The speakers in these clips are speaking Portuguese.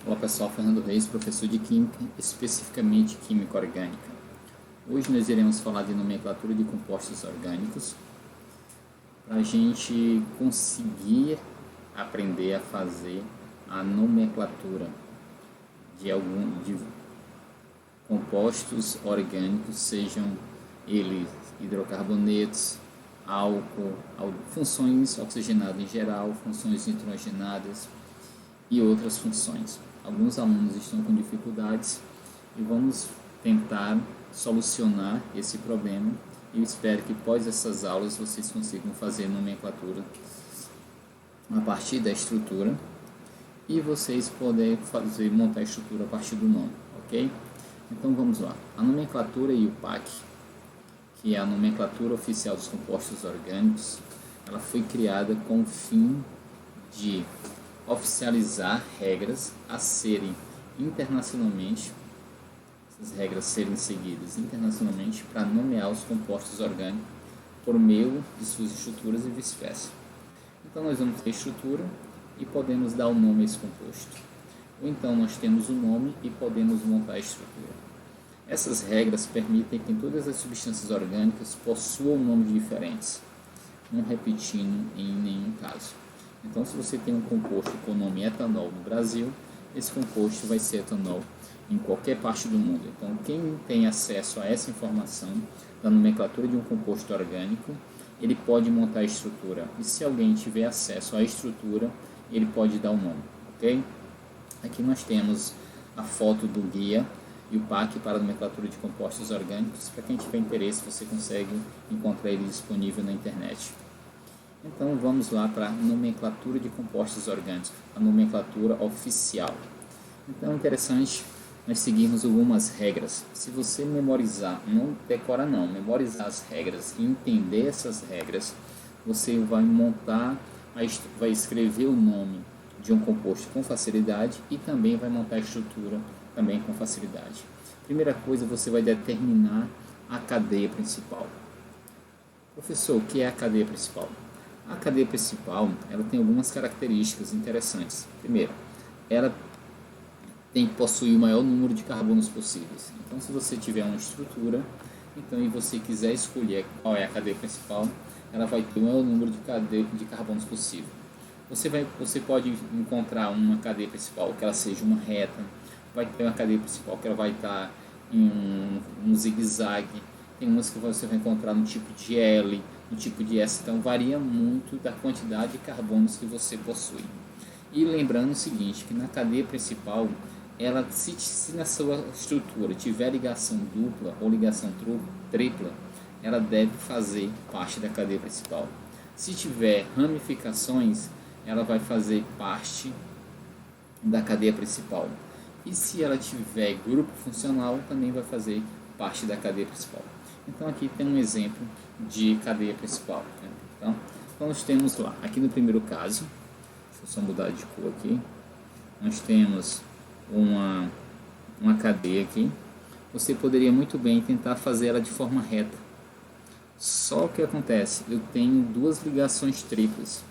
Olá pessoal, Fernando Reis, professor de Química, especificamente Química Orgânica. Hoje nós iremos falar de nomenclatura de compostos orgânicos para a gente conseguir aprender a fazer a nomenclatura de compostos orgânicos, sejam eles hidrocarbonetos, álcool, funções oxigenadas em geral, funções nitrogenadas e outras funções. Alguns alunos estão com dificuldades e vamos tentar solucionar esse problema. Eu espero que após essas aulas vocês consigam fazer nomenclatura a partir da estrutura e vocês poderem montar a estrutura a partir do nome, ok? Então vamos lá. A nomenclatura IUPAC, que é a nomenclatura oficial dos compostos orgânicos, ela foi criada com o fim de oficializar regras a serem internacionalmente, essas regras serem seguidas internacionalmente para nomear os compostos orgânicos por meio de suas estruturas e vice-versa. Então nós vamos ter a estrutura e podemos dar o nome a esse composto. Ou então nós temos o nome e podemos montar a estrutura. Essas regras permitem que todas as substâncias orgânicas possuam nomes diferentes, não repetindo em nenhum caso. Então, se você tem um composto com o nome etanol no Brasil, esse composto vai ser etanol em qualquer parte do mundo. Então, quem tem acesso a essa informação da nomenclatura de um composto orgânico, ele pode montar a estrutura. E se alguém tiver acesso à estrutura, ele pode dar o nome, ok? Aqui nós temos a foto do guia IUPAC para a nomenclatura de compostos orgânicos. Para quem tiver interesse, você consegue encontrar ele disponível na internet. Então vamos lá para a nomenclatura de compostos orgânicos, a nomenclatura oficial. Então é interessante nós seguirmos algumas regras. Se você memorizar, não decora não, memorizar as regras e entender essas regras, você vai vai escrever o nome de um composto com facilidade e também vai montar a estrutura também com facilidade. Primeira coisa, você vai determinar a cadeia principal. Professor, o que é a cadeia principal? A cadeia principal, ela tem algumas características interessantes. Primeiro, ela tem que possuir o maior número de carbonos possíveis. Então, se você tiver uma estrutura, e você quiser escolher qual é a cadeia principal, ela vai ter o maior número de carbonos possível. Você pode encontrar uma cadeia principal que ela seja uma reta, vai ter uma cadeia principal que ela vai estar em um zigue-zague, tem umas que você vai encontrar no tipo de L, no tipo de S, então varia muito da quantidade de carbonos que você possui. E lembrando o seguinte, que na cadeia principal, se na sua estrutura tiver ligação dupla ou ligação tripla, ela deve fazer parte da cadeia principal. Se tiver ramificações, ela vai fazer parte da cadeia principal. E se ela tiver grupo funcional, também vai fazer parte da cadeia principal. Então aqui tem um exemplo de cadeia principal. Então nós temos lá, aqui no primeiro caso, deixa eu só mudar de cor aqui, nós temos uma cadeia aqui. Você poderia muito bem tentar fazer ela de forma reta. Só o que acontece, eu tenho duas ligações triplas.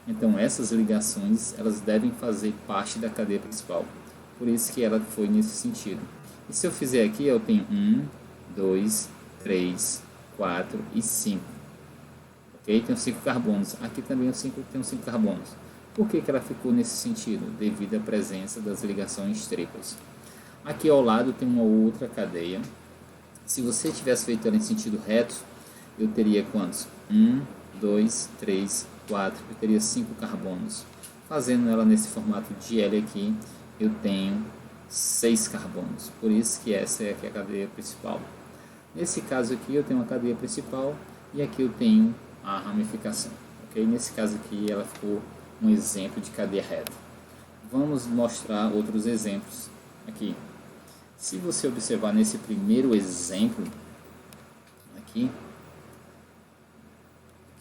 Então essas ligações, elas devem fazer parte da cadeia principal. Por isso que ela foi nesse sentido. E se eu fizer aqui, eu tenho 1, 2, 3, 4 e 5. Ok? Tem 5 carbonos. Aqui também tem 5 carbonos. Por que ela ficou nesse sentido? Devido à presença das ligações triplas. Aqui ao lado tem uma outra cadeia. Se você tivesse feito ela em sentido reto, eu teria quantos? 1, 2, 3, 4. Eu teria 5 carbonos. Fazendo ela nesse formato de L aqui, eu tenho 6 carbonos. Por isso que essa é aqui a cadeia principal. Nesse caso aqui eu tenho uma cadeia principal e aqui eu tenho a ramificação. Okay? Nesse caso aqui ela ficou um exemplo de cadeia reta. Vamos mostrar outros exemplos aqui. Se você observar nesse primeiro exemplo, aqui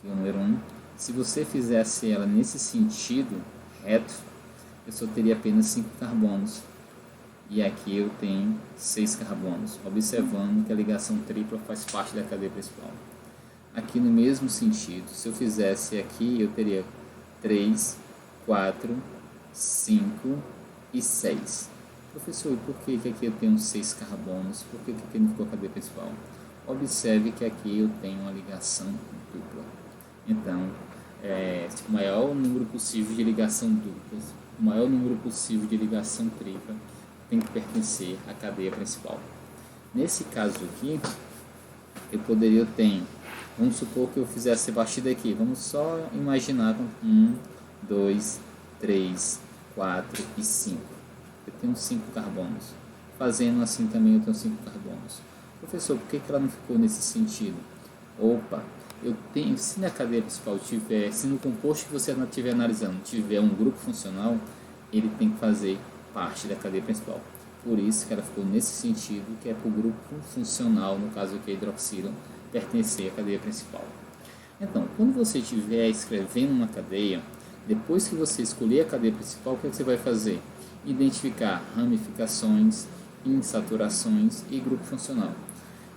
o número 1, se você fizesse ela nesse sentido reto, eu só teria apenas 5 carbonos. E aqui eu tenho 6 carbonos, observando que a ligação tripla faz parte da cadeia principal. Aqui no mesmo sentido, se eu fizesse aqui, eu teria 3, 4, 5 e 6. Professor, e por que aqui eu tenho 6 carbonos? Por que aqui não ficou a cadeia principal? Observe que aqui eu tenho uma ligação dupla. Então, o maior número possível de ligação duplas, o maior número possível de ligação tripla tem que pertencer à cadeia principal. Nesse caso aqui, eu poderia ter, vamos supor que eu fizesse batida aqui, vamos só imaginar 1, 2, 3, 4 e 5. Eu tenho 5 carbonos. Fazendo assim também eu tenho 5 carbonos. Professor, por que ela não ficou nesse sentido? Opa, eu tenho, se na cadeia principal tiver, se no composto que você estiver analisando tiver um grupo funcional, ele tem que fazer parte da cadeia principal. Por isso que ela ficou nesse sentido, que é para o grupo funcional, no caso aqui a hidroxila, pertencer à cadeia principal. Então, quando você estiver escrevendo uma cadeia, depois que você escolher a cadeia principal, o que você vai fazer? Identificar ramificações, insaturações e grupo funcional.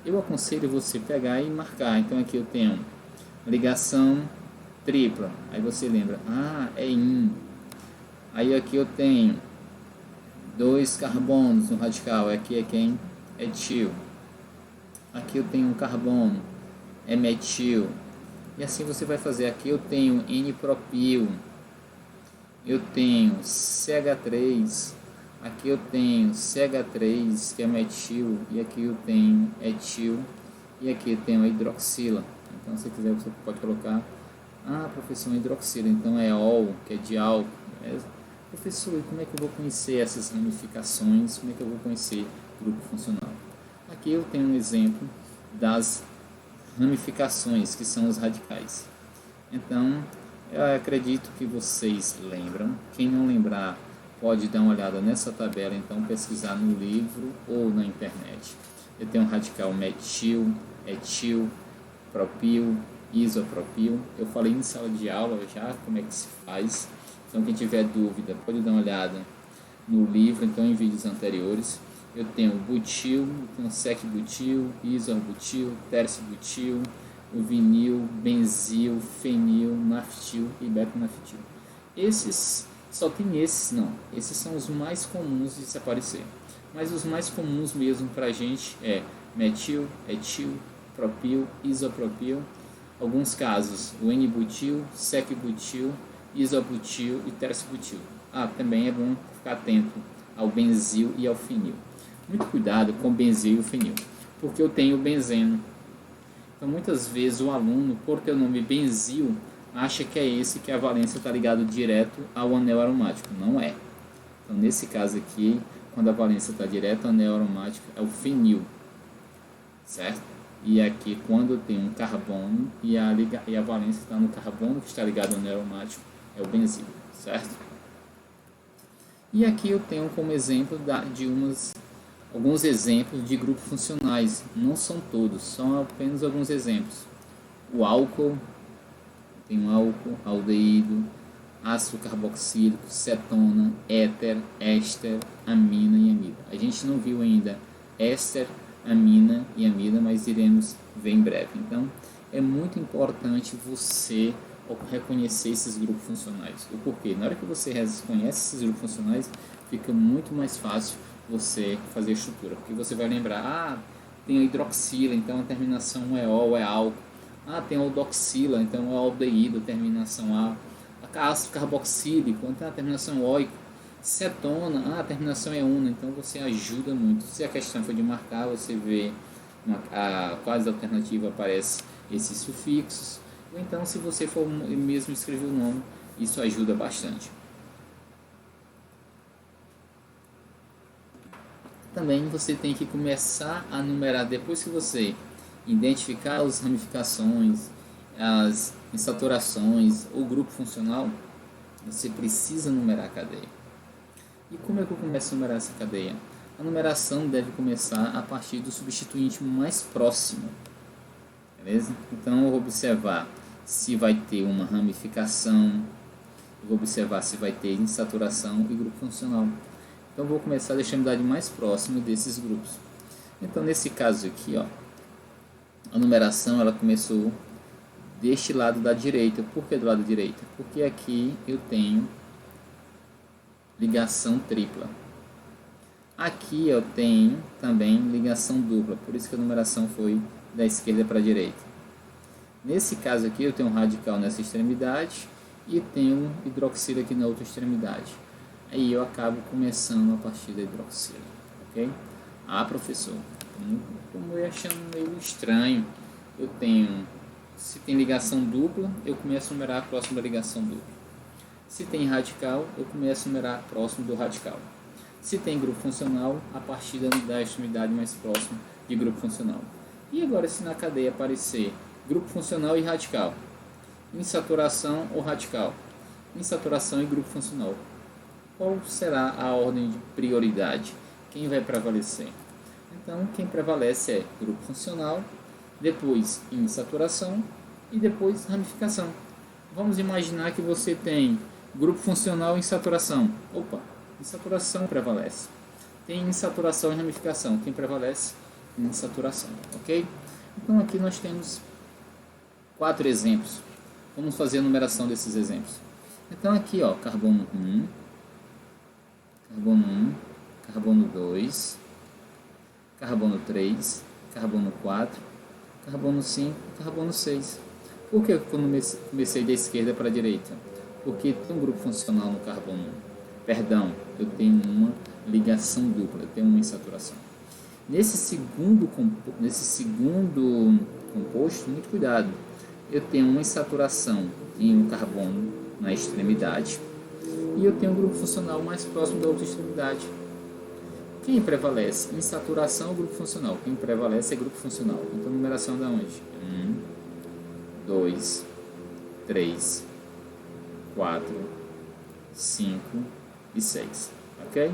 Eu aconselho você pegar e marcar. Então aqui eu tenho ligação tripla. Aí você lembra, é IN. Aí aqui eu tenho 2 carbonos no radical. Aqui é quem? Etil. Aqui eu tenho um carbono, é metil. E assim você vai fazer. Aqui eu tenho N-propil. Eu tenho CH3, aqui eu tenho CH3, que é metil, e aqui eu tenho etil, e aqui eu tenho a hidroxila. Então, se quiser, você pode colocar, professor, hidroxila, então é ol, que é de álcool. Professor, e como é que eu vou conhecer essas ramificações? Como é que eu vou conhecer grupo funcional? Aqui eu tenho um exemplo das ramificações, que são os radicais. Então, eu acredito que vocês lembram. Quem não lembrar, pode dar uma olhada nessa tabela, então pesquisar no livro ou na internet. Eu tenho um radical metil, etil, propil, isopropil. Eu falei em sala de aula já como é que se faz. Então quem tiver dúvida pode dar uma olhada no livro, então em vídeos anteriores. Eu tenho butil, tenho sec-butil, isorbutil, terce-butil, o vinil, benzil, fenil, naftil e betanaftil. Esses, só tem esses não, esses são os mais comuns de se aparecer. Mas os mais comuns mesmo para a gente é metil, etil, propil, isopropil. Alguns casos, o N-butil, sec-butil, isobutil e terce-butil. Também é bom ficar atento ao benzil e ao fenil. Muito cuidado com o benzil e o fenil, porque eu tenho benzeno. Então, muitas vezes o aluno, por ter o nome benzil, acha que é esse que a valência está ligado direto ao anel aromático. Não é. Então, nesse caso aqui, quando a valência está direto ao anel aromático, é o fenil, certo? E aqui, quando tem um carbono e a valência está no carbono que está ligado ao anel aromático, é o benzil, certo? E aqui eu tenho como exemplo alguns exemplos de grupos funcionais, não são todos, são apenas alguns exemplos. O álcool, tem um álcool, aldeído, ácido carboxílico, cetona, éter, éster, amina e amida. A gente não viu ainda éster, amina e amida, mas iremos ver em breve. Então, é muito importante você reconhecer esses grupos funcionais. O porquê? Na hora que você reconhece esses grupos funcionais, fica muito mais fácil você fazer a estrutura, porque você vai lembrar, tem a hidroxila, então a terminação é ol, é álcool. Tem a aldoxila, então é aldeído, a terminação A. Ácido carboxílico, então a terminação oico. Cetona, a terminação é una, então você ajuda muito. Se a questão for de marcar, você vê quais alternativas aparecem esses sufixos. Ou então, se você for mesmo escrever o nome, isso ajuda bastante. Também você tem que começar a numerar, depois que você identificar as ramificações, as insaturações, o grupo funcional, você precisa numerar a cadeia. E como é que eu começo a numerar essa cadeia? A numeração deve começar a partir do substituinte mais próximo, beleza? Então eu vou observar se vai ter uma ramificação, eu vou observar se vai ter insaturação e grupo funcional. Então eu vou começar deixando a unidade mais próxima desses grupos. Então nesse caso aqui, a numeração ela começou deste lado da direita. Por que do lado direito? Porque aqui eu tenho ligação tripla. Aqui eu tenho também ligação dupla, por isso que a numeração foi da esquerda para a direita. Nesse caso aqui eu tenho um radical nessa extremidade e tenho um hidroxila aqui na outra extremidade. Aí eu acabo começando a partir da hidroxila, ok? Ah, professor, como eu achando meio estranho, eu tenho, se tem ligação dupla, eu começo a numerar próximo da ligação dupla. Se tem radical, eu começo a numerar próximo do radical. Se tem grupo funcional, a partir da extremidade mais próxima de grupo funcional. E agora, se na cadeia aparecer grupo funcional e radical, insaturação ou radical, insaturação e grupo funcional, qual será a ordem de prioridade? Quem vai prevalecer? Então, quem prevalece é grupo funcional, depois insaturação e depois ramificação. Vamos imaginar que você tem grupo funcional e insaturação. Opa! Insaturação prevalece. Tem insaturação e ramificação. Quem prevalece? Insaturação, ok? Então aqui nós temos 4 exemplos. Vamos fazer a numeração desses exemplos. Então aqui, ó, carbono 1, carbono 2, carbono 3, carbono 4, carbono 5, carbono 6. Por que eu comecei da esquerda para a direita? Porque tem um grupo funcional no carbono 1. Perdão, eu tenho uma ligação dupla, eu tenho uma insaturação. Nesse segundo composto, muito cuidado, eu tenho uma insaturação em um carbono na extremidade e eu tenho um grupo funcional mais próximo da outra extremidade. Quem prevalece? Insaturação ou grupo funcional? Quem prevalece é grupo funcional. Então, numeração da onde? 1, 2, 3, 4, 5 e 6, ok?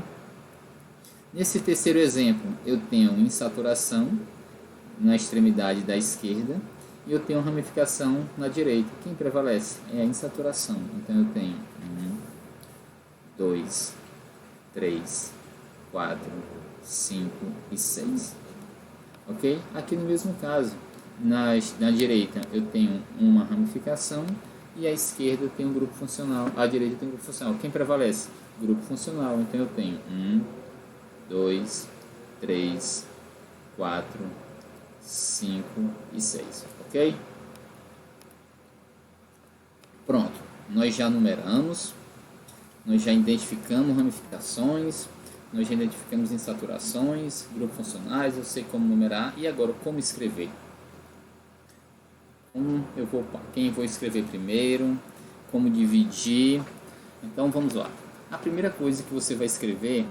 Nesse terceiro exemplo, eu tenho insaturação na extremidade da esquerda e eu tenho ramificação na direita. Quem prevalece? É a insaturação. Então, eu tenho 1, 2, 3, 4, 5 e 6, ok? Aqui no mesmo caso, na direita eu tenho uma ramificação e à esquerda eu tenho um grupo funcional, à direita eu tenho um grupo funcional. Quem prevalece? Grupo funcional. Então eu tenho 1, 2, 3, 4, 5 e 6, ok? Pronto, nós já numeramos, nós já identificamos ramificações, nós já identificamos insaturações, grupos funcionais, eu sei como numerar e agora como escrever. Quem eu vou escrever primeiro, como dividir. Então vamos lá. A primeira coisa que você vai escrever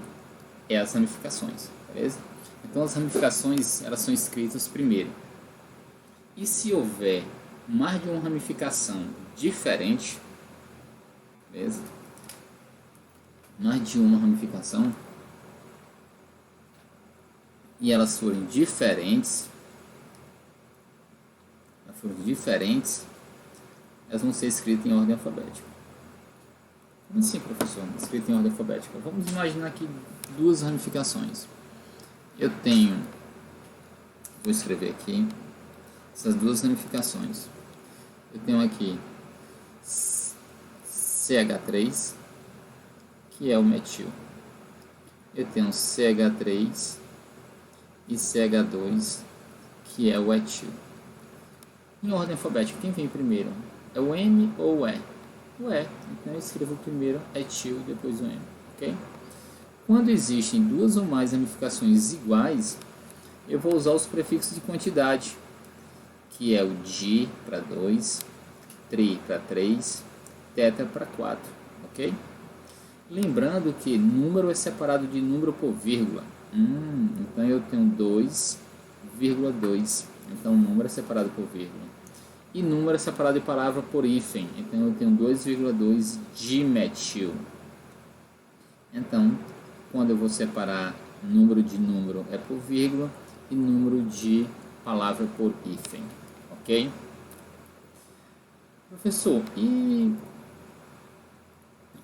é as ramificações, beleza? Então as ramificações, elas são escritas primeiro. E se houver mais de uma ramificação diferente, beleza? Mais de uma ramificação e elas forem diferentes, elas vão ser escritas em ordem alfabética. Como assim, professor? Escrito em ordem alfabética. Vamos imaginar aqui duas ramificações. Eu tenho, vou escrever aqui, essas duas ramificações. Eu tenho aqui CH3, que é o metil. Eu tenho CH3 e CH2, que é o etil. Em ordem alfabética, quem vem primeiro? É o M ou o E? O E. Então eu escrevo primeiro etil, depois o M, ok? Quando existem duas ou mais ramificações iguais, eu vou usar os prefixos de quantidade, que é o di para 2, tri para 3, teta para 4, ok? Lembrando que número é separado de número por vírgula. Então eu tenho 2,2. Então o número é separado por vírgula. E número é separado de palavra por hífen. Então eu tenho 2,2 dimetil. Então, quando eu vou separar número de número é por vírgula e número de palavra por hífen. Ok? Professor, e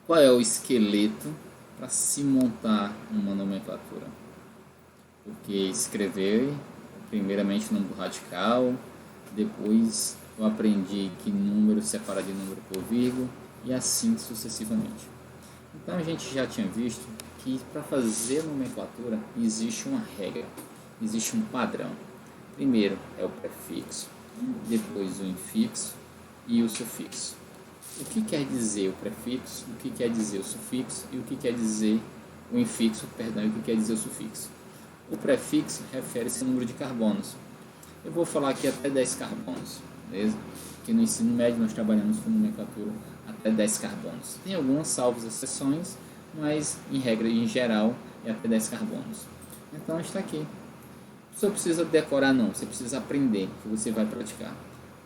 qual é o esqueleto para se montar uma nomenclatura? Porque escrever primeiramente o número radical, depois eu aprendi que número separa de número por vírgula e assim sucessivamente. Então a gente já tinha visto que para fazer a nomenclatura existe uma regra, existe um padrão. Primeiro é o prefixo, depois o infixo e o sufixo. O que quer dizer o prefixo, o que quer dizer o sufixo e o que quer dizer o infixo, perdão, e o que quer dizer o sufixo. O prefixo refere-se ao número de carbonos. Eu vou falar aqui até 10 carbonos, beleza? Porque no ensino médio nós trabalhamos com nomenclatura até 10 carbonos. Tem algumas salvas exceções, mas em regra, em geral, é até 10 carbonos. Então está aqui. Você não precisa decorar não, você precisa aprender, que você vai praticar.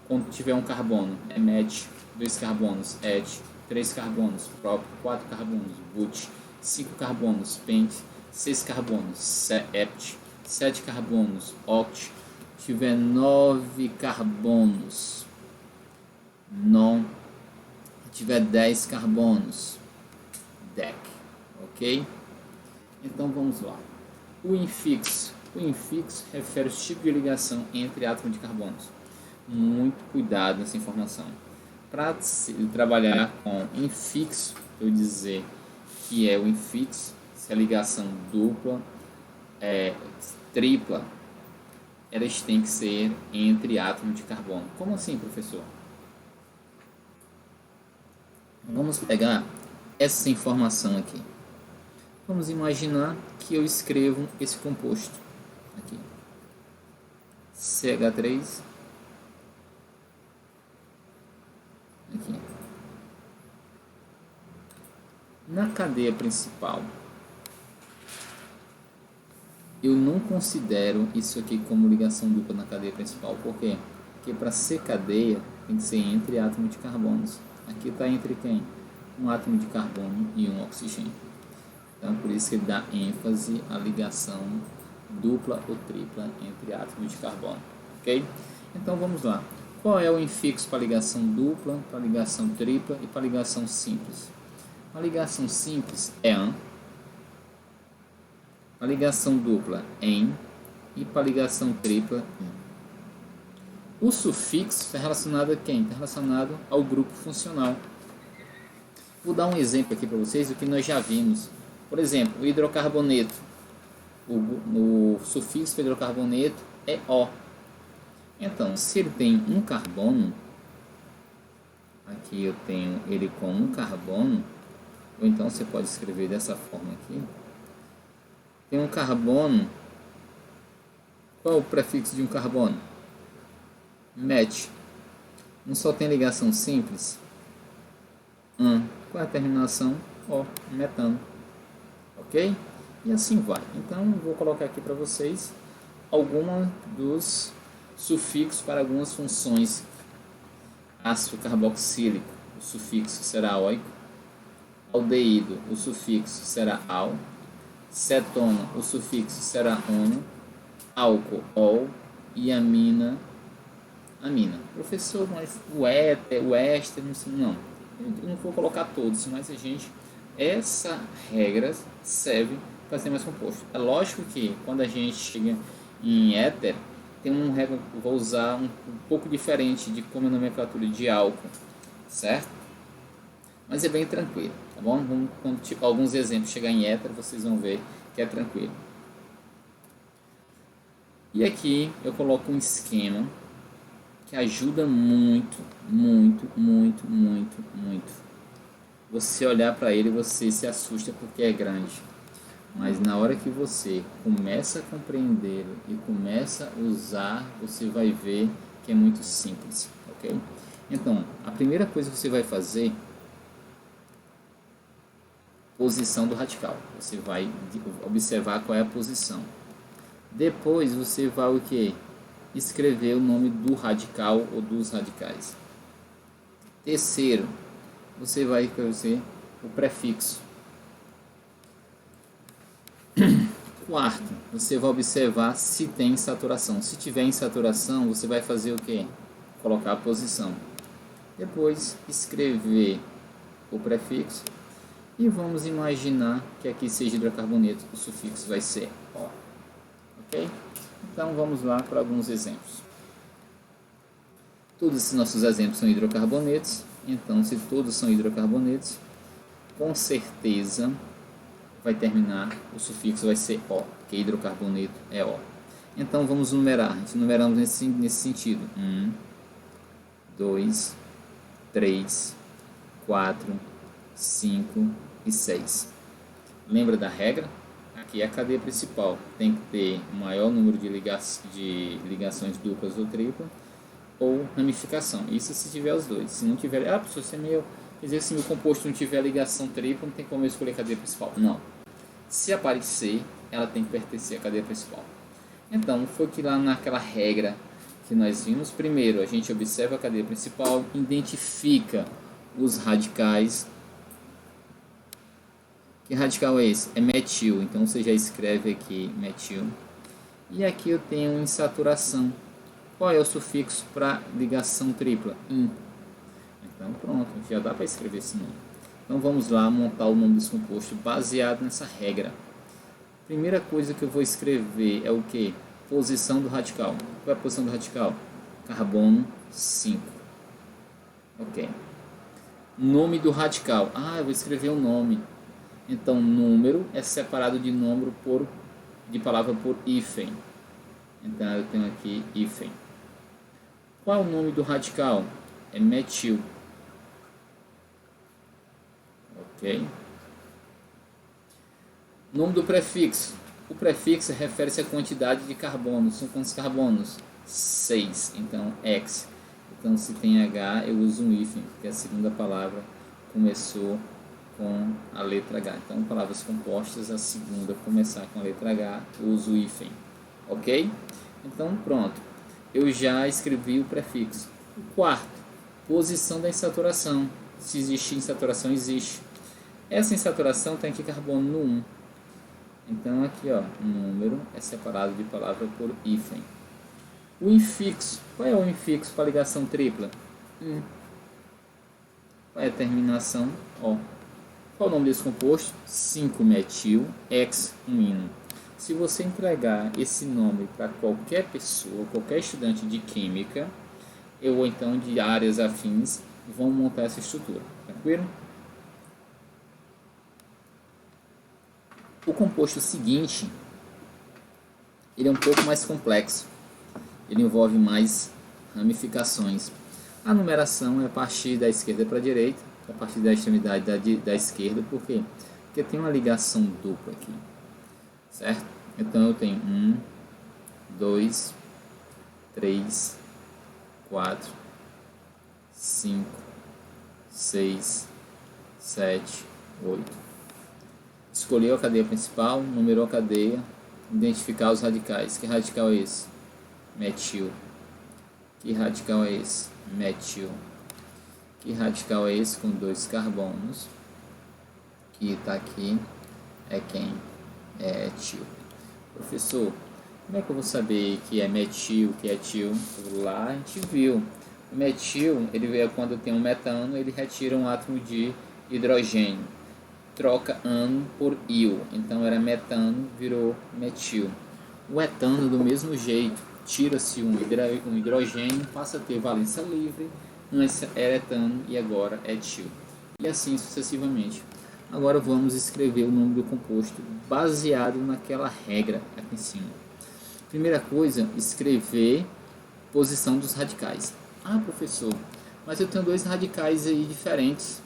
Quando tiver um carbono, é met, 2 carbonos, et, 3 carbonos, prop, 4 carbonos, but, 5 carbonos, pent, 6 carbonos, sept, 7 carbonos, oct, tiver 9 carbonos, non, tiver 10 carbonos, dec, ok? Então vamos lá. O infixo refere ao tipo de ligação entre átomos de carbonos. Muito cuidado nessa informação. Para trabalhar com infixo, eu dizer que é o infixo, se a ligação dupla, tripla, elas têm que ser entre átomos de carbono. Como assim, professor? Vamos pegar essa informação aqui. Vamos imaginar que eu escrevo esse composto aqui, CH3, aqui. Na cadeia principal, eu não considero isso aqui como ligação dupla na cadeia principal. Por quê? Porque para ser cadeia tem que ser entre átomos de carbonos. Aqui está entre quem? Um átomo de carbono e um oxigênio. Então por isso que ele dá ênfase à ligação dupla ou tripla entre átomos de carbono. Ok? Então vamos lá. Qual é o infixo para ligação dupla, para ligação tripla e para ligação simples? A ligação simples é an, a ligação dupla em e para ligação tripla in. O sufixo está relacionado a quem? Está relacionado ao grupo funcional. Vou dar um exemplo aqui para vocês do que nós já vimos. Por exemplo, o hidrocarboneto. O sufixo para hidrocarboneto é O. Então, se ele tem um carbono, aqui eu tenho ele com um carbono, ou então você pode escrever dessa forma aqui. Tem um carbono. Qual é o prefixo de um carbono? Met. Não só tem ligação simples? An. Qual é a terminação? O. Metano. Ok? E assim vai. Então, vou colocar aqui para vocês alguns dos sufixos para algumas funções. Ácido carboxílico, o sufixo será oico. Aldeído, o sufixo será al. Cetona, o sufixo será ono. Álcool, ol. E amina, amina. Professor, mas o éter, o éster, não. Eu não vou colocar todos, mas a gente, essa regra serve para ser mais composto. É lógico que quando a gente chega em éter, tem uma regra, vou usar um pouco diferente de como é a nomenclatura de álcool, certo? Mas é bem tranquilo, tá bom? Quando alguns exemplos chegar em éter, vocês vão ver que é tranquilo. E aqui eu coloco um esquema que ajuda muito. Você olhar para ele, você se assusta porque é grande. Mas na hora que você começa a compreender e começa a usar, você vai ver que é muito simples, ok? Então, a primeira coisa que você vai fazer, posição do radical. Você vai observar qual é a posição. Depois você vai o quê? Escrever o nome do radical ou dos radicais. Terceiro, você vai escrever o prefixo. Quarto, você vai observar se tem saturação. Se tiver insaturação, você vai fazer o quê? Colocar a posição. Depois, escrever o prefixo. E vamos imaginar que aqui seja hidrocarboneto. O sufixo vai ser O. Ok? Então, vamos lá para alguns exemplos. Todos esses nossos exemplos são hidrocarbonetos. Então, se todos são hidrocarbonetos, com certeza vai terminar, o sufixo vai ser O, porque hidrocarboneto é O. Então vamos numerar, a gente numeramos nesse sentido: 1, 2, 3, 4, 5 e 6. Lembra da regra? Aqui é a cadeia principal, tem que ter o maior número de ligações duplas ou triplas, ou ramificação. Isso se tiver os dois. Se não tiver, professor, se o composto não tiver ligação tripla, não tem como eu escolher a cadeia principal. Não. Se aparecer, ela tem que pertencer à cadeia principal. Então, foi que lá naquela regra que nós vimos, primeiro a gente observa a cadeia principal, identifica os radicais. Que radical é esse? É metil, então você já escreve aqui metil. E aqui eu tenho insaturação. Qual é o sufixo para ligação tripla? In. Então pronto, já dá para escrever esse nome. Então vamos lá montar o nome desse composto baseado nessa regra. Primeira coisa que eu vou escrever é o que? Posição do radical. Qual é a posição do radical? Carbono 5. Ok. Nome do radical. Eu vou escrever o nome. Então número é separado de número de palavra por hífen. Então eu tenho aqui hífen. Qual é o nome do radical? É metil. Ok. Nome do prefixo. O prefixo refere-se à quantidade de carbonos. São quantos carbonos? 6. Então, X. Então, se tem H, eu uso um hífen, porque a segunda palavra começou com a letra H. Então, palavras compostas, a segunda começar com a letra H, eu uso o hífen. Ok? Então, pronto. Eu já escrevi o prefixo. O quarto, posição da insaturação. Se existe insaturação, existe. Essa insaturação tem aqui carbono no 1. Então aqui, número é separado de palavra por hífen. O infixo. Qual é o infixo para ligação tripla? Qual é a terminação? O. Qual é o nome desse composto? 5-metil, X-1-ino. Se você entregar esse nome para qualquer pessoa, qualquer estudante de química, ou então de áreas afins, vão montar essa estrutura. Tranquilo? O composto seguinte, ele é um pouco mais complexo. Ele envolve mais ramificações. A numeração é a partir da esquerda para a direita, a partir da extremidade da esquerda. Por quê? Porque tem uma ligação dupla aqui. Certo? Então eu tenho 1, 2, 3, 4, 5, 6, 7, 8. Escolheu a cadeia principal, numerou a cadeia, identificar os radicais. Que radical é esse? Metil. Que radical é esse? Metil. Que radical é esse com 2 carbonos? Que está aqui é quem? É etil. Professor, como é que eu vou saber que é metil, que é etil? Lá a gente viu. O metil, ele veio quando tem um metano, ele retira um átomo de hidrogênio. Troca ano por il, então era metano, virou metil. O etano do mesmo jeito, tira-se um hidrogênio, passa a ter valência livre, antes era etano e agora é etil. E assim sucessivamente. Agora vamos escrever o nome do composto baseado naquela regra aqui em cima. Primeira coisa, escrever posição dos radicais. Professor, mas eu tenho 2 radicais aí diferentes.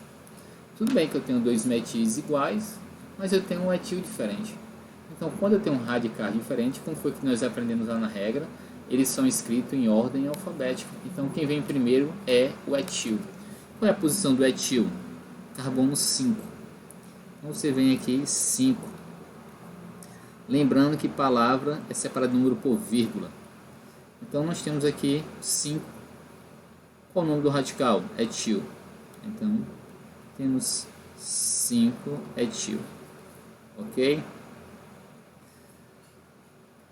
Tudo bem que eu tenho 2 metis iguais, mas eu tenho um etil diferente. Então, quando eu tenho um radical diferente, como foi que nós aprendemos lá na regra, eles são escritos em ordem alfabética. Então, quem vem primeiro é o etil. Qual é a posição do etil? Carbono 5. Então, você vem aqui 5. Lembrando que palavra é separada de número por vírgula. Então, nós temos aqui 5. Qual é o nome do radical? Etil. Então, temos 5 etil. Ok?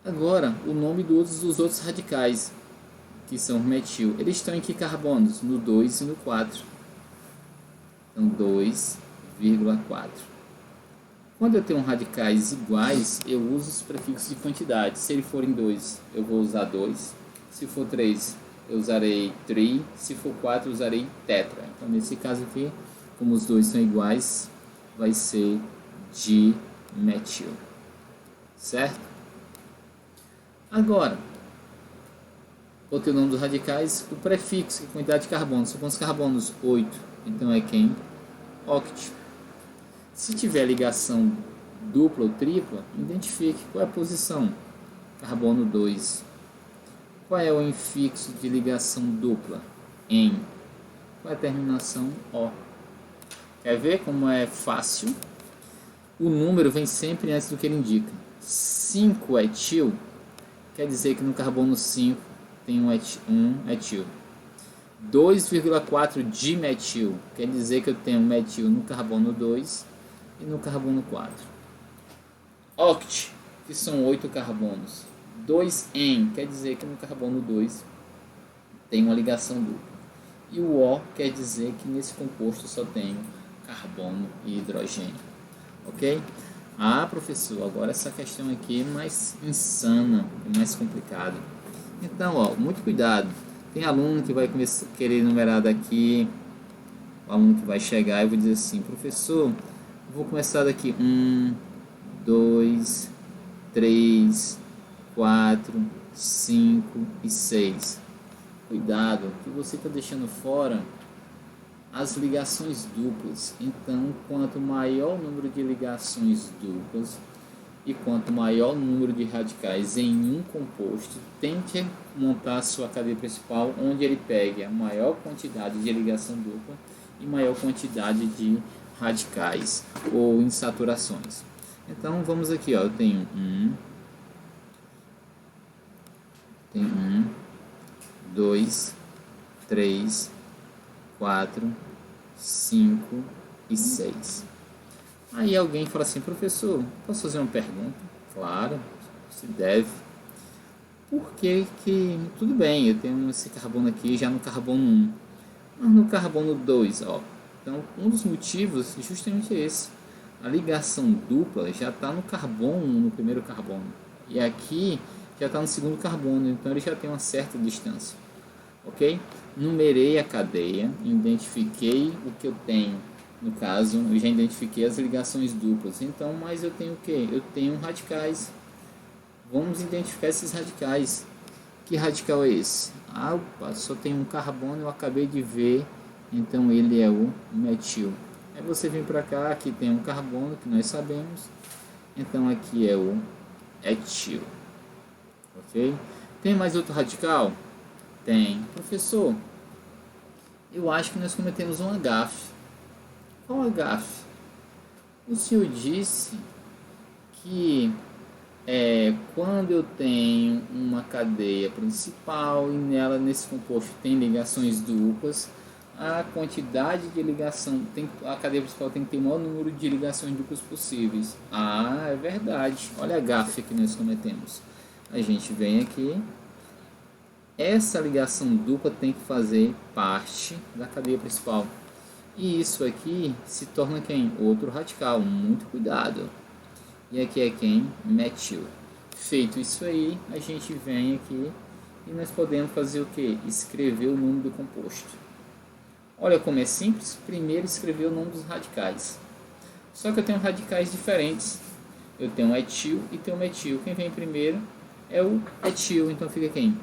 Agora, o nome dos outros radicais, que são metil. Eles estão em que carbonos? No 2 e no 4. Então, 2,4. Quando eu tenho radicais iguais, eu uso os prefixos de quantidade. Se ele for em 2, eu vou usar 2. Se for 3, eu usarei tri. Se for 4, eu usarei tetra. Então, nesse caso aqui, como os dois são iguais, vai ser dimetil, certo? Agora, outro nome dos radicais, o prefixo, que é a quantidade de carbonos. Quantos carbonos? 8. Então é quem? Oct. Se tiver ligação dupla ou tripla, identifique qual é a posição. Carbono 2. Qual é o infixo de ligação dupla? Em. Qual é a terminação? O. Quer ver como é fácil? O número vem sempre antes do que ele indica. 5 etil quer dizer que no carbono 5 tem um etil. 2,4 dimetil quer dizer que eu tenho um metil no carbono 2 e no carbono 4. Oct, que são 8 carbonos. 2-en quer dizer que no carbono 2 tem uma ligação dupla. E o O quer dizer que nesse composto só tenho carbono e hidrogênio. Ok? Ah, professor, agora essa questão aqui é mais insana, é mais complicada. Então, ó, muito cuidado. Tem aluno que vai querer numerar daqui, o aluno que vai chegar e eu vou dizer assim, professor, vou começar daqui 1, 2, 3, 4, 5 e 6. Cuidado, que você está deixando fora as ligações duplas. Então, quanto maior o número de ligações duplas e quanto maior o número de radicais em um composto, tente montar a sua cadeia principal onde ele pegue a maior quantidade de ligação dupla e maior quantidade de radicais ou insaturações. Então, vamos aqui, ó, eu tenho 2, 3, 4, 5 e 6. Aí alguém fala assim, professor, posso fazer uma pergunta? Claro, se deve. Por que tudo bem, eu tenho esse carbono aqui já no carbono 1, mas no carbono 2, ó. Então, um dos motivos é justamente esse. A ligação dupla já está no carbono 1, no primeiro carbono. E aqui já está no segundo carbono, então ele já tem uma certa distância. Ok? Numerei a cadeia, identifiquei o que eu tenho. No caso, eu já identifiquei as ligações duplas. Então, mas eu tenho o que? Eu tenho radicais. Vamos identificar esses radicais. Que radical é esse? Ah, opa, só tem um carbono, eu acabei de ver. Então, ele é o metil. Aí você vem para cá, aqui tem um carbono que nós sabemos. Então, aqui é o etil. Ok? Tem mais outro radical? Tem. Professor, eu acho que nós cometemos um agafe. Qual agafe? O senhor disse que quando eu tenho uma cadeia principal e nela, nesse composto, tem ligações duplas, a quantidade de ligação, a cadeia principal tem que ter o maior número de ligações duplas possíveis. Ah, é verdade. Olha a gafe que nós cometemos. A gente vem aqui. Essa ligação dupla tem que fazer parte da cadeia principal. E isso aqui se torna quem? Outro radical. Muito cuidado. E aqui é quem? Metil. Feito isso aí, a gente vem aqui e nós podemos fazer o que? Escrever o nome do composto. Olha como é simples. Primeiro escrever o nome dos radicais. Só que eu tenho radicais diferentes. Eu tenho etil e tenho metil. Quem vem primeiro é o etil. Então fica quem?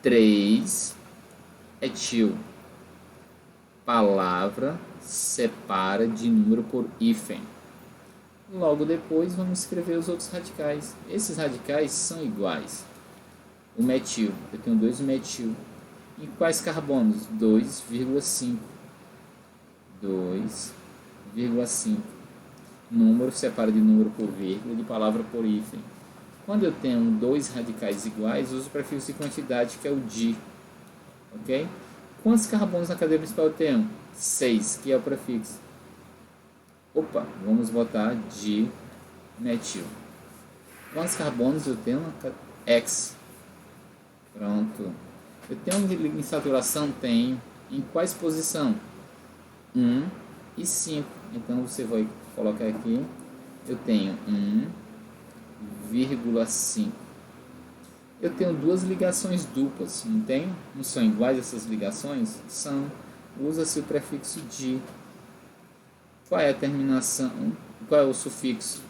3 etil. Palavra separa de número por hífen. Logo depois vamos escrever os outros radicais. Esses radicais são iguais. O metil, eu tenho 2 metil. Em quais carbonos? 2,5. 2,5. Número separa de número por vírgula, de palavra por hífen. Quando eu tenho 2 radicais iguais, uso o prefixo de quantidade, que é o di. Ok? Quantos carbonos na cadeia principal eu tenho? 6, que é o prefixo. Opa, vamos botar dimetil. Quantos carbonos eu tenho? X. Pronto. Eu tenho em saturação? Tenho. Em quais posição? 1 e 5. Então você vai colocar aqui. Eu tenho 1,5. Eu tenho 2 ligações duplas, não tem? Não são iguais essas ligações? São. Usa-se o prefixo di. Qual é a terminação? Qual é o sufixo?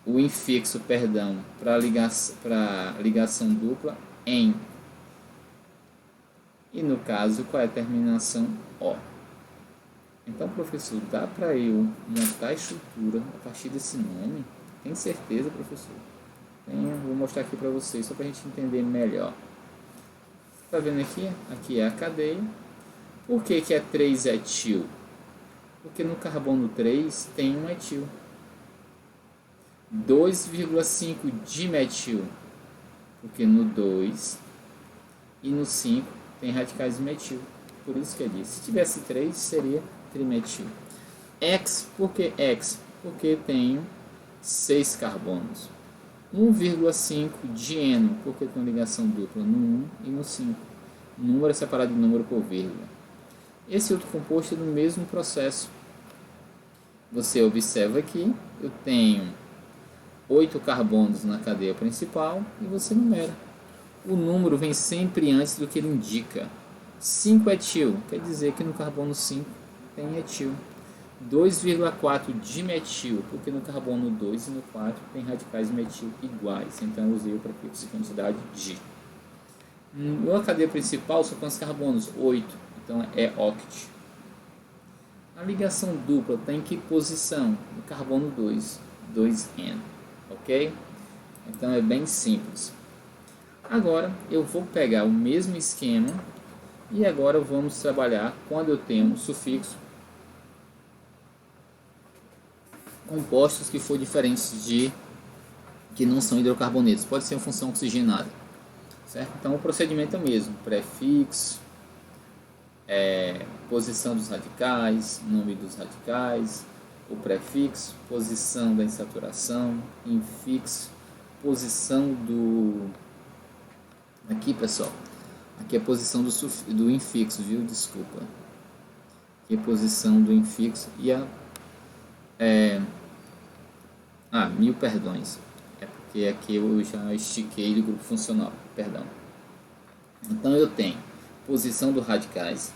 O infixo, perdão, para ligação dupla, em. E no caso, qual é a terminação? O. Então, professor, dá para eu montar a estrutura a partir desse nome? Tem certeza, professor? Vou mostrar aqui para vocês, só para a gente entender melhor. Tá vendo aqui? Aqui é a cadeia. Por que é 3 etil? Porque no carbono 3 tem um etil. 2,5 dimetil. Porque no 2 e no 5 tem radicais de metil. Por isso que é disso. Se tivesse 3, seria trimetil. X, por que X? Porque tenho 6 carbonos. 1,5 dieno, porque tem uma ligação dupla no 1 e no 5. Número é separado de número por vírgula. Esse outro composto é do mesmo processo. Você observa aqui, eu tenho 8 carbonos na cadeia principal e você numera. O número vem sempre antes do que ele indica. 5 etil, quer dizer que no carbono 5 tem etil. 2,4 dimetil, porque no carbono 2 e no 4 tem radicais metil iguais, então eu usei o prefixo de quantidade di. Na cadeia principal só quantos carbonos? 8, então é oct. A ligação dupla está em que posição? No carbono 2, 2N, ok? Então é bem simples. Agora eu vou pegar o mesmo esquema e agora vamos trabalhar quando eu tenho um sufixo compostos que for diferentes que não são hidrocarbonetos, pode ser uma função oxigenada, certo? Então o procedimento é o mesmo, prefixo, posição dos radicais, nome dos radicais, o prefixo, posição da insaturação, infixo, posição do... Aqui, pessoal, aqui é a posição do infixo, viu? Desculpa. Aqui é a posição do infixo e a... mil perdões. É porque aqui eu já estiquei do grupo funcional, perdão. Então eu tenho posição dos radicais,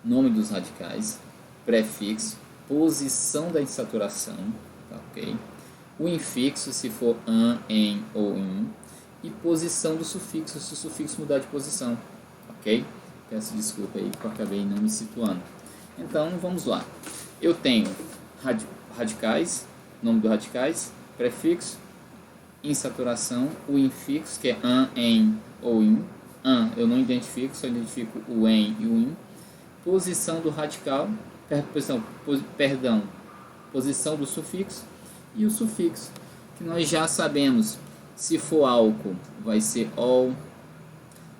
nome dos radicais, prefixo, posição da insaturação, tá, ok? O infixo, se for an, em ou in, e posição do sufixo, se o sufixo mudar de posição, ok? Peço desculpa aí porque acabei não me situando. Então vamos lá. Eu tenho radicais, nome dos radicais, prefixo, insaturação, o infixo, que é an, em ou in. An eu não identifico, só identifico o em e o in. Posição do radical, posição do sufixo e o sufixo, que nós já sabemos. Se for álcool, vai ser ol.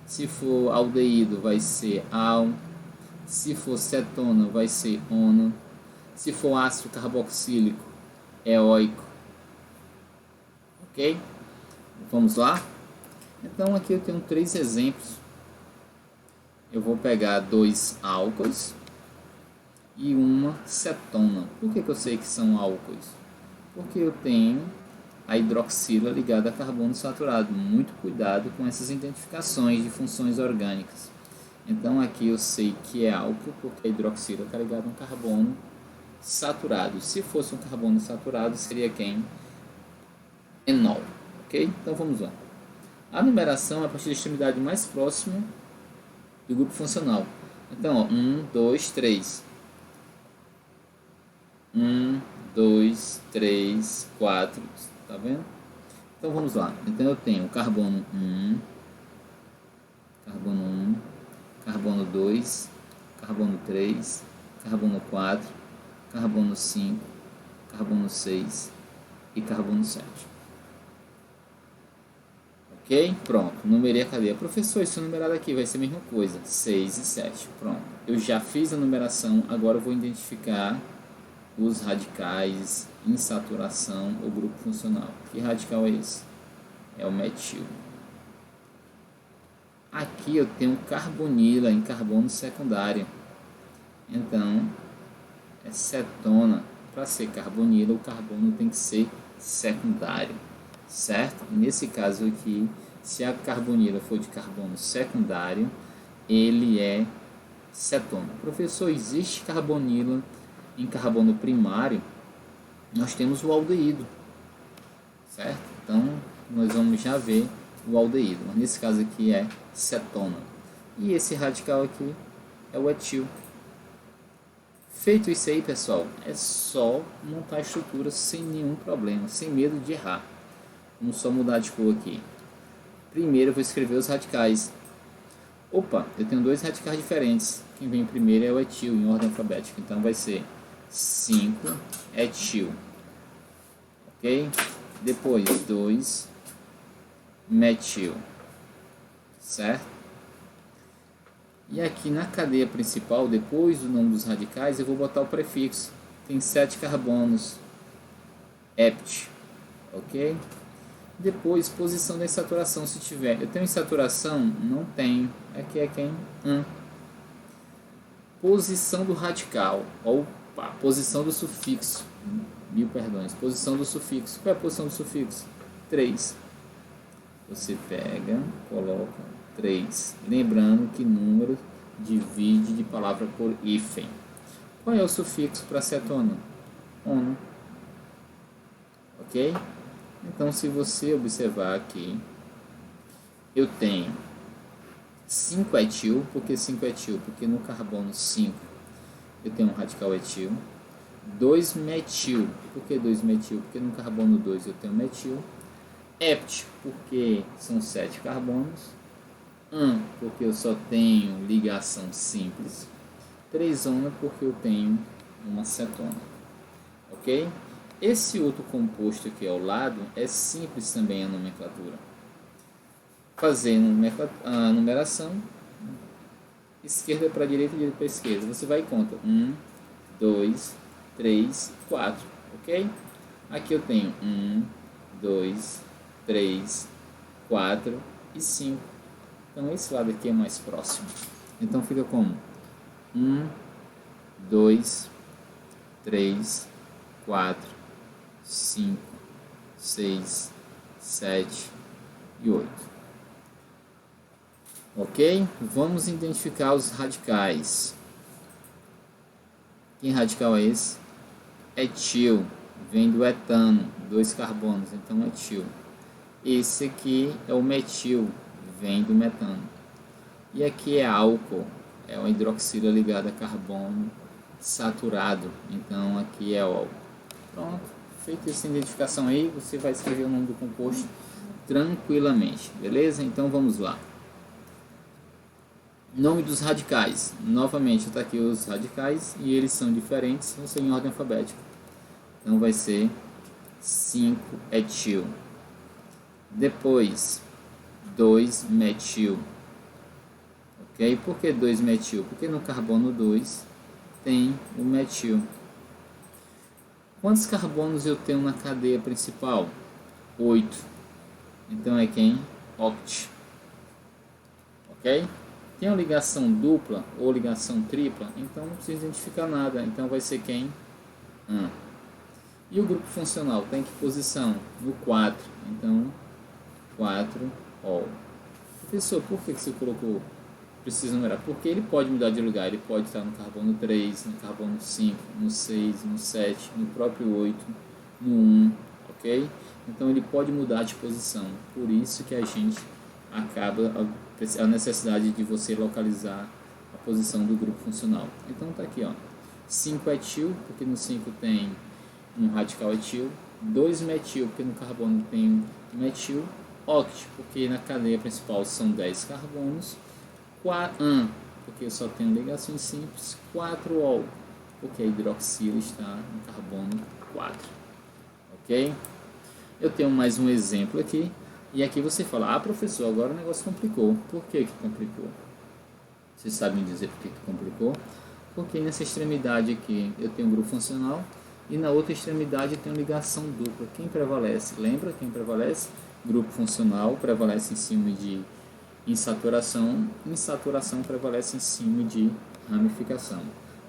Se for aldeído, vai ser al. Se for cetona, vai ser ono. Se for ácido carboxílico, eóico. Ok? Vamos lá? Então aqui eu tenho 3 exemplos. Eu vou pegar 2 álcoois e uma cetona. Por que eu sei que são álcoois? Porque eu tenho a hidroxila ligada a carbono saturado. Muito cuidado com essas identificações de funções orgânicas. Então aqui eu sei que é álcool porque a hidroxila está ligada a um carbono saturado. Se fosse um carbono saturado, seria quem? Enol. Ok? Então vamos lá. A numeração é a partir da extremidade mais próxima do grupo funcional. Então, 1, 2, 3. 1, 2, 3, 4. Tá vendo? Então vamos lá. Então eu tenho carbono 1, carbono 2, carbono 3, carbono 4, carbono 5, carbono 6 e carbono 7. Ok? Pronto. Numerei a cadeia. Professor, isso numerado aqui vai ser a mesma coisa. 6 e 7. Pronto. Eu já fiz a numeração. Agora eu vou identificar os radicais, insaturação ou grupo funcional. Que radical é esse? É o metil. Aqui eu tenho carbonila em carbono secundário. Então, é cetona. Para ser carbonila, o carbono tem que ser secundário, certo? Nesse caso aqui, se a carbonila for de carbono secundário, ele é cetona. Professor, existe carbonila em carbono primário, nós temos o aldeído, certo? Então, nós vamos já ver o aldeído, mas nesse caso aqui é cetona. E esse radical aqui é o etil. Feito isso aí, pessoal, é só montar a estrutura sem nenhum problema, sem medo de errar. Vamos só mudar de cor aqui. Primeiro eu vou escrever os radicais. Opa, eu tenho dois radicais diferentes. Quem vem primeiro é o etil, em ordem alfabética. Então vai ser 5 etil. Ok? Depois 2 metil. Certo? E aqui na cadeia principal, depois do nome dos radicais, eu vou botar o prefixo. Tem 7 carbonos. Ept. Ok? Depois, posição da insaturação, se tiver. Eu tenho insaturação? Não tenho. Aqui é quem? Posição do radical. Opa, posição do sufixo. Mil perdões. Posição do sufixo. Qual é a posição do sufixo? 3. Você pega, coloca 3. Lembrando que número divide de palavra por hífen. Qual é o sufixo para cetona? Ono. Ok? Então, se você observar aqui, eu tenho 5 etil. Por que 5 etil? Porque no carbono 5 eu tenho um radical etil. 2 metil. Por que 2 metil? Porque no carbono 2 eu tenho metil. Ept, porque são 7 carbonos. Porque eu só tenho ligação simples. 3-ona, porque eu tenho uma cetona. Ok? Esse outro composto aqui ao lado é simples também a nomenclatura. Fazendo a numeração, esquerda para direita, direita para esquerda. Você vai e conta 1, 2, 3, 4. Ok? Aqui eu tenho 1, 2, 3, 4 e 5. Então esse lado aqui é mais próximo. Então fica como 1, 2, 3, 4, 5, 6, 7 e 8. Ok? Vamos identificar os radicais. Que radical é esse? Etil. Vem do etano, 2 carbonos, então etil. Esse aqui é o metil, vem do metano. E aqui é álcool, é uma hidroxila ligada a carbono saturado, então aqui é ol. Pronto. Feita essa identificação aí, você vai escrever o nome do composto tranquilamente, beleza? Então vamos lá. Nome dos radicais. Novamente está aqui os radicais e eles são diferentes, vão ser em ordem alfabética. Então vai ser 5 etil. Depois 2 metil. Ok? Por que 2 metil? Porque no carbono 2 tem o metil. Quantos carbonos eu tenho na cadeia principal? 8. Então é quem? Oct. Ok? Tem uma ligação dupla ou ligação tripla, então não precisa identificar nada. Então vai ser quem? E o grupo funcional tem que posição? No 4. Então 4 ol. Professor, por que você colocou? Precisa numerar? Porque ele pode mudar de lugar. Ele pode estar no carbono 3, no carbono 5, no 6, no 7, no próprio 8, no 1, ok? Então ele pode mudar de posição. Por isso que a gente acaba a necessidade de você localizar a posição do grupo funcional. Então tá aqui, ó. 5 etil, porque no 5 tem um radical etil. 2 metil, porque no carbono tem um metil. Oct, porque na cadeia principal são 10 carbonos. 4, porque eu só tenho ligações simples. 4 ol, porque a hidroxila está no carbono 4. Ok? Eu tenho mais um exemplo aqui. E aqui você fala, professor, agora o negócio complicou. Por que complicou? Vocês sabem dizer por que complicou? Porque nessa extremidade aqui eu tenho um grupo funcional e na outra extremidade eu tenho ligação dupla. Quem prevalece? Lembra quem prevalece? Grupo funcional prevalece em cima de insaturação. Insaturação prevalece em cima de ramificação.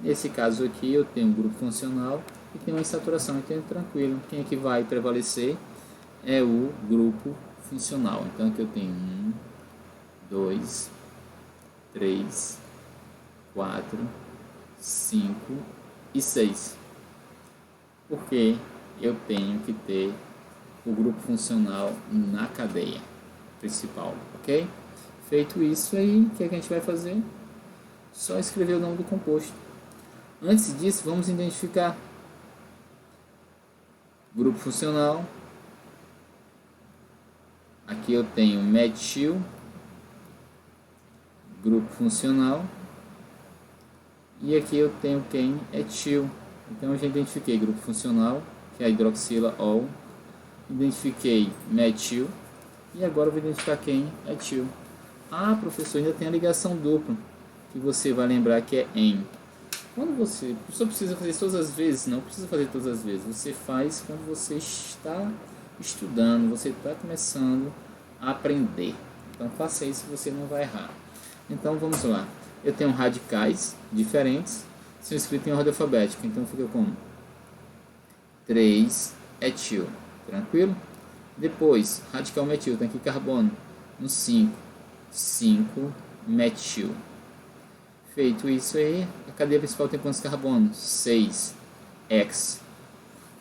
Nesse caso aqui eu tenho um grupo funcional e tenho uma insaturação, então tranquilo. Quem é que vai prevalecer? É o grupo funcional. Então aqui eu tenho 1, 2, 3, 4, 5 e 6. porque eu tenho que ter o grupo funcional na cadeia principal, ok? Feito isso aí, o que a gente vai fazer? Só escrever o nome do composto. Antes disso, vamos identificar grupo funcional. Aqui eu tenho metil, grupo funcional, e aqui eu tenho quem? Etil. Então eu já identifiquei grupo funcional, que é a hidroxila ol, identifiquei metil, e agora eu vou identificar quem? Etil. Ah, professor, ainda tem a ligação dupla, que você vai lembrar que é em. Quando você precisa fazer todas as vezes, não precisa fazer todas as vezes, você faz quando você está estudando, você está começando a aprender. Então faça isso que você não vai errar. Então vamos lá. Eu tenho radicais diferentes, são escritos em ordem alfabética, então fica como 3 etil, tranquilo? Depois, radical metil, tem aqui carbono, no 5 metil. Feito isso aí, a cadeia principal tem quantos carbonos? 6 X.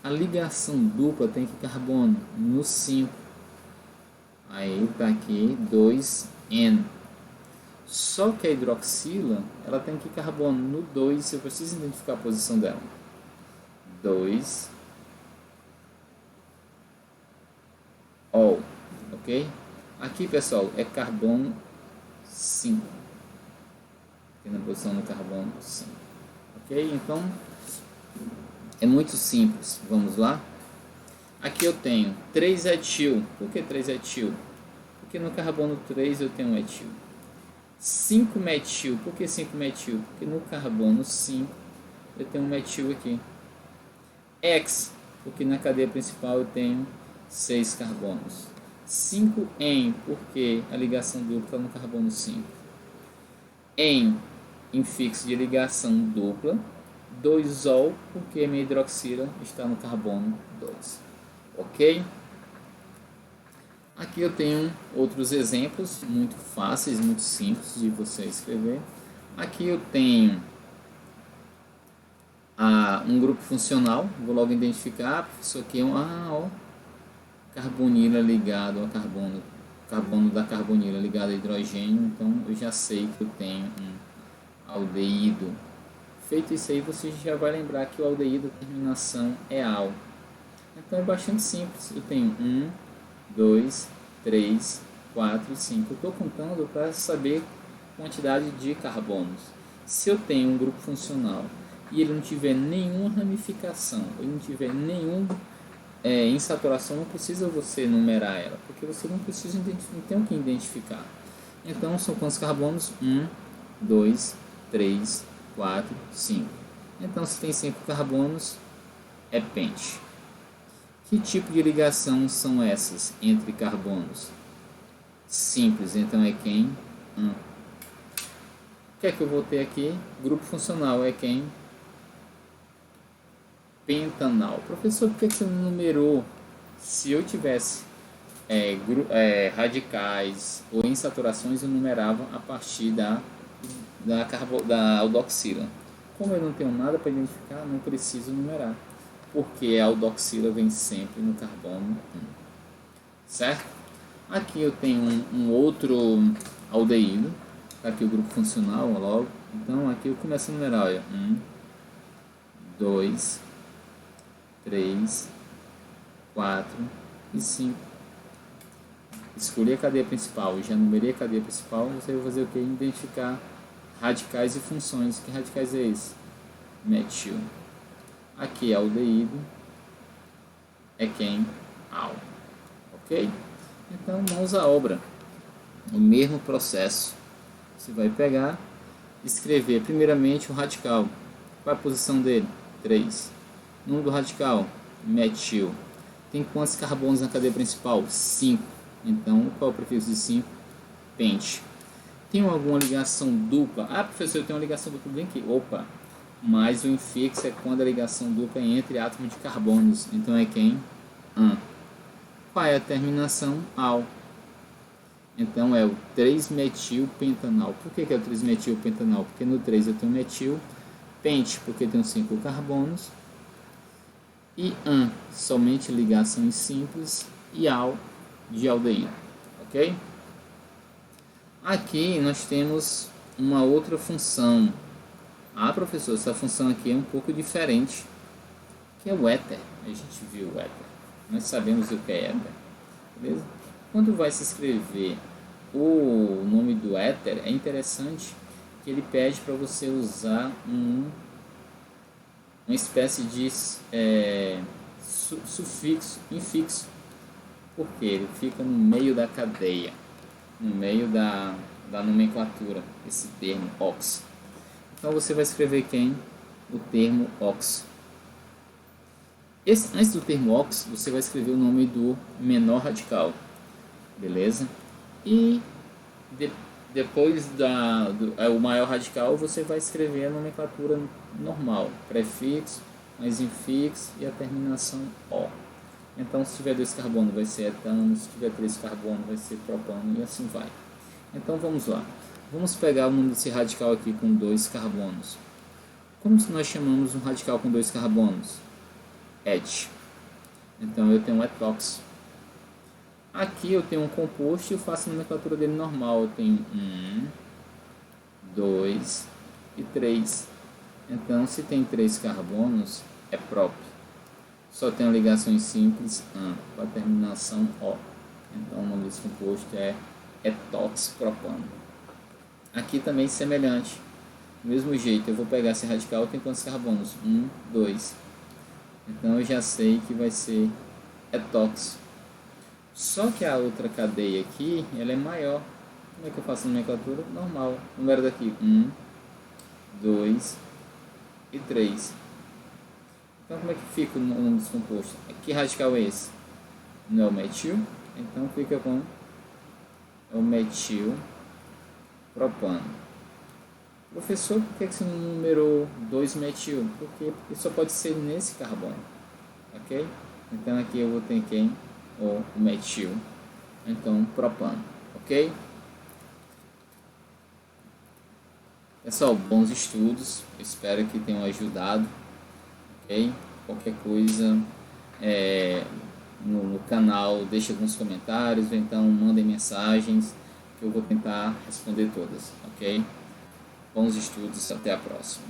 A ligação dupla tem aqui carbono, no 5. Aí tá aqui 2N. Só que a hidroxila, ela tem aqui carbono no 2, eu preciso identificar a posição dela. 2 ol, ok? Aqui, pessoal, é carbono 5. Aqui na posição do carbono 5. Ok? Então, é muito simples. Vamos lá? Aqui eu tenho 3 etil. Por que 3 etil? Porque no carbono 3 eu tenho um etil. 5 metil. Por que 5 metil? Porque no carbono 5 eu tenho um metil aqui. X, porque na cadeia principal eu tenho 6 carbonos. 5-en, porque a ligação dupla está no carbono 5. En, infixo de ligação dupla. 2-ol, porque minha hidroxila está no carbono 2. Ok? Aqui eu tenho outros exemplos muito fáceis, muito simples de você escrever. Aqui eu tenho um grupo funcional, vou logo identificar, isso aqui é carbonila ligado a carbono da carbonila ligado a hidrogênio, então eu já sei que eu tenho um aldeído. Feito isso aí, você já vai lembrar que o aldeído, a terminação é al. Então é bastante simples, eu tenho 1, 2, 3, 4 e 5. Eu estou contando para saber a quantidade de carbonos. Se eu tenho um grupo funcional e ele não tiver nenhuma ramificação, ele não tiver nenhum insaturação, não precisa você numerar ela, porque você não precisa não tem o que identificar. Então são quantos carbonos? 1, 2, 3, 4, 5. Então se tem 5 carbonos, é pente. Que tipo de ligação são essas entre carbonos? Simples, então é quem? O que é que eu vou ter aqui? Grupo funcional é quem? Pentanal. Professor, por que você não numerou? Se eu tivesse radicais ou insaturações, eu numerava a partir da aldoxila. Como eu não tenho nada para identificar, não preciso numerar, porque a aldoxila vem sempre no carbono 1. Certo? Aqui eu tenho um outro aldeído. Tá aqui o grupo funcional logo. Então aqui eu começo a numerar. Olha, 1, 2, 3, 4 e 5. Escolhi a cadeia principal. Eu já numerei a cadeia principal. Você vai fazer o que? Identificar radicais e funções. Que radicais é esse? Metil. Aqui é aldeído. É quem? Al. Ok? Então, mãos à obra. O mesmo processo. Você vai pegar, escrever primeiramente o radical. Qual é a posição dele? 3. Número do radical? Metil. Tem quantos carbonos na cadeia principal? 5. Então, qual é o prefixo de 5? Pente. Tem alguma ligação dupla? Ah, professor, eu tenho uma ligação dupla bem aqui. Opa! Mas o infixo é quando a ligação dupla é entre átomos de carbonos. Então é quem? An. Qual é a terminação? Al. Então é o 3-metil-pentanal. Por que é o 3-metil-pentanal? Porque no 3 eu tenho metil. Pente, porque tem 5 carbonos. e an, somente ligações simples, e al, de aldeído, ok? Aqui nós temos uma outra função. Ah, professor, essa função aqui é um pouco diferente, que é o éter. A gente viu o éter, nós sabemos o que é éter, beleza? Quando vai se escrever o nome do éter, é interessante que ele pede para você usar uma espécie de sufixo, infixo, porque ele fica no meio da cadeia, no meio da nomenclatura, esse termo ox. Então você vai escrever quem? O termo ox. Antes do termo ox, você vai escrever o nome do menor radical, beleza? E depois o maior radical, você vai escrever a nomenclatura normal, prefixo, mais infixo e a terminação O. Então, se tiver 2 carbono, vai ser etano, se tiver 3 carbono, vai ser propano e assim vai. Então, vamos lá. Vamos pegar o nome desse radical aqui com 2 carbonos. Como nós chamamos um radical com 2 carbonos? Et. Então, eu tenho um etox. Aqui eu tenho um composto e eu faço a nomenclatura dele normal. Eu tenho 1, 2 e 3. Então, se tem 3 carbonos, é próprio. Só tem ligações simples, an, com a terminação O. Então, o nome desse composto é etoxpropano. Aqui também semelhante. Do mesmo jeito, eu vou pegar esse radical, tem quantos carbonos? 1, 2. Então, eu já sei que vai ser etox. Só que a outra cadeia aqui, ela é maior. Como é que eu faço a nomenclatura? Normal. Número daqui, 1, 2 e 3. Então, como é que fica o nome desse composto? Que radical é esse? Não é o metil, então fica com o metil propano. Professor, por que você não numerou 2-metil? Por quê? Porque só pode ser nesse carbono, ok? Então, aqui eu vou ter quem? O metil, então propano, ok? Pessoal, bons estudos, espero que tenham ajudado, ok? Qualquer coisa no canal, deixe alguns comentários, ou então mandem mensagens que eu vou tentar responder todas, ok? Bons estudos, até a próxima.